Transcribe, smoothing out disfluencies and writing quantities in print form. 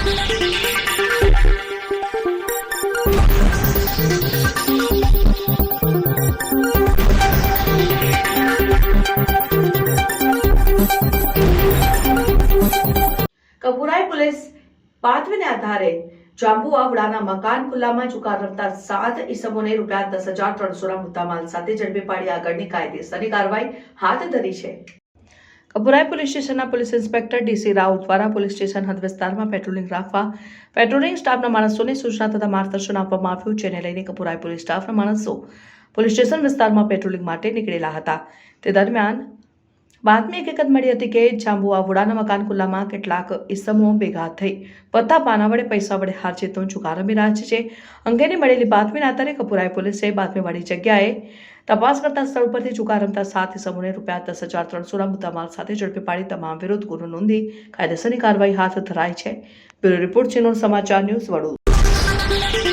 Kapurai police બાતમીના આધારે જાંબુઆવડાના મકાન ખુલ્લામાં ચુકાર રમતા 7 ઈસમોને ₹10,300ના મુદ્દામાલ સાથે ઝડપી પાડી આગળની કાયદેસરની કાર્યવાહી હાથ ધરી છે। કપુરાઈ પોલીસ સ્ટેશનના પોલીસ ઇન્સ્પેક્ટર ડીસી રાવ દ્વારા પોલીસ સ્ટેશન હદ વિસ્તારમાં પેટ્રોલિંગ રાખવા પેટ્રોલિંગ સ્ટાફના માણસોને સૂચના તથા માર્ગદર્શન આપવામાં આવ્યું, જેને લઈને કપુરાઈ પોલીસ સ્ટાફના માણસો પોલીસ સ્ટેશન વિસ્તારમાં પેટ્રોલિંગ માટે નીકળેલા હતા। તે દરમિયાન બાતમી હકીકત મળી હતી કે જાંબુઆવડાના મકાન ખુલ્લામાં કેટલાક ઈસમો ભેગા થઈ પત્તા પાના વડે પૈસા વડે હાર જીતનો ચુકાર રમી રહ્યા છે। અંગેની મળેલી બાતમીના આધારે કપુરાઈ પોલીસે બાતમીવાળી જગ્યાએ તપાસ કરતા સ્થળ પરથી ચુકાર રમતા 7 ઈસમોને ₹10,300ના મુદ્દામાલ સાથે ઝડપી પાડી તમામ વિરુદ્ધ ગુનો નોંધી કાયદેસરની કાર્યવાહી હાથ ધરાઈ છે। બ્યુરો રિપોર્ટ, ચેનલ સમાચાર ન્યૂઝ, વડોદરા।